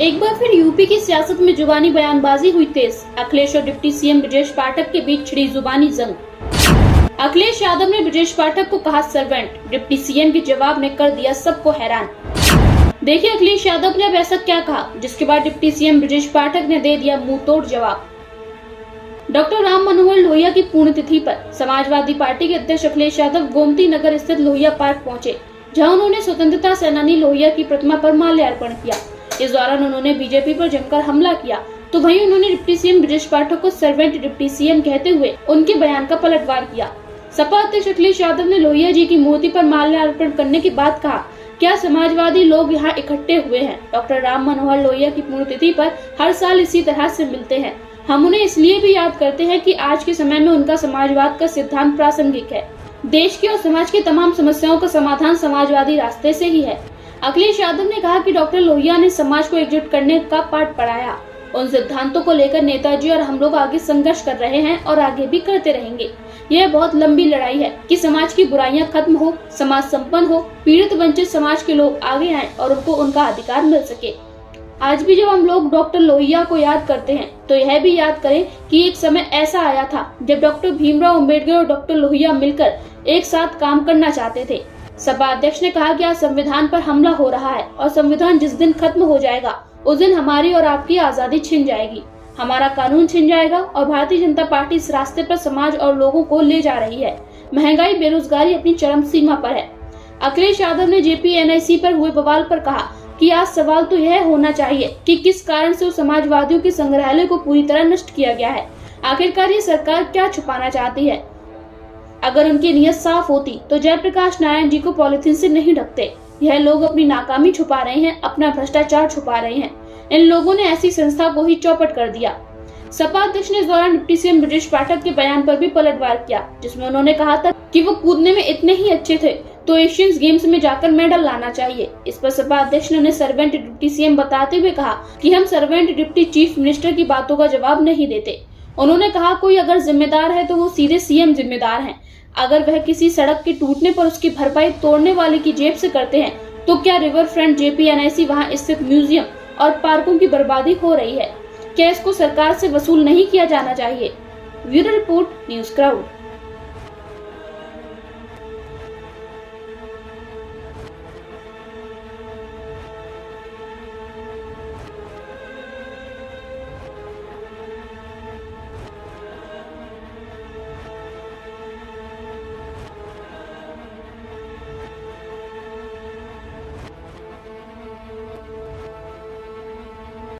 एक बार फिर यूपी की सियासत में जुबानी बयानबाजी हुई तेज। अखिलेश और डिप्टी सीएम ब्रजेश पाठक के बीच छिड़ी जुबानी जंग। अखिलेश यादव ने ब्रजेश पाठक को कहा सर्वेंट, डिप्टी सीएम के जवाब ने कर दिया सबको हैरान। देखिए अखिलेश यादव ने अब ऐसा क्या कहा जिसके बाद डिप्टी सीएम ब्रजेश पाठक ने दे दिया मुंह तोड़ जवाब। डॉक्टर राम मनोहर लोहिया की पुण्यतिथि पर समाजवादी पार्टी के अध्यक्ष अखिलेश यादव गोमती नगर स्थित लोहिया पार्क पहुंचे, जहां उन्होंने स्वतंत्रता सेनानी लोहिया की प्रतिमा पर माल्यार्पण किया। इस दौरान उन्होंने बीजेपी पर जमकर हमला किया, तो वहीं उन्होंने डिप्टी सीएम ब्रजेश पाठक को सर्वेंट डिप्टी सीएम कहते हुए उनके बयान का पलटवार किया। सपा अध्यक्ष अखिलेश यादव ने लोहिया जी की मूर्ति पर माल्यार्पण करने के बाद कहा, क्या समाजवादी लोग यहाँ इकट्ठे हुए हैं। डॉक्टर राम मनोहर लोहिया की पुण्यतिथि पर हर साल इसी तरह से मिलते हैं। हम उन्हें इसलिए भी याद करते हैं कि आज के समय में उनका समाजवाद का सिद्धांत प्रासंगिक है। देश की और समाज की तमाम समस्याओं का समाधान समाजवादी रास्ते से ही है। अखिलेश यादव ने कहा कि डॉक्टर लोहिया ने समाज को एकजुट करने का पाठ पढ़ाया। उन सिद्धांतों को लेकर नेताजी और हम लोग आगे संघर्ष कर रहे हैं और आगे भी करते रहेंगे। यह बहुत लंबी लड़ाई है कि समाज की बुराइयां खत्म हो, समाज संपन्न हो, पीड़ित वंचित समाज के लोग आगे आएं और उनको उनका अधिकार मिल सके। आज भी जब हम लोग डॉक्टर लोहिया को याद करते हैं तो यह भी याद करें कि एक समय ऐसा आया था जब डॉक्टर भीमराव अंबेडकर और डॉक्टर लोहिया मिलकर एक साथ काम करना चाहते थे। सपा अध्यक्ष ने कहा कि आज संविधान पर हमला हो रहा है और संविधान जिस दिन खत्म हो जाएगा उस दिन हमारी और आपकी आजादी छिन जाएगी, हमारा कानून छिन जाएगा और भारतीय जनता पार्टी इस रास्ते पर समाज और लोगों को ले जा रही है। महंगाई, बेरोजगारी अपनी चरम सीमा पर है। अखिलेश यादव ने JPNIC पर हुए बवाल पर कहा कि आज सवाल तो यह होना चाहिए कि किस कारण से उस समाजवादियों के संग्रहालय को पूरी तरह नष्ट किया गया है। आखिरकार ये सरकार क्या छुपाना चाहती है। अगर उनकी नीयत साफ होती तो जयप्रकाश नारायण जी को पॉलिथीन से नहीं ढकते। यह लोग अपनी नाकामी छुपा रहे हैं, अपना भ्रष्टाचार छुपा रहे हैं। इन लोगों ने ऐसी संस्था को ही चौपट कर दिया। सपा अध्यक्ष ने इस दौरान डिप्टी सीएम ब्रजेश पाठक के बयान पर भी पलटवार किया, जिसमें उन्होंने कहा था कि वो कूदने में इतने ही अच्छे थे तो एशियन गेम्स में जाकर मेडल लाना चाहिए। इस पर सपा अध्यक्ष ने उन्हें सर्वेंट डिप्टी सीएम बताते हुए कहा कि हम सर्वेंट डिप्टी चीफ मिनिस्टर की बातों का जवाब नहीं देते। उन्होंने कहा कोई अगर जिम्मेदार है तो वो सीधे सीएम जिम्मेदार हैं। अगर वह किसी सड़क के टूटने पर उसकी भरपाई तोड़ने वाले की जेब से करते हैं तो क्या रिवर फ्रंट JPNIC वहां स्थित म्यूजियम और पार्कों की बर्बादी हो रही है, क्या इसको सरकार से वसूल नहीं किया जाना चाहिए। Bureau report, news crowd.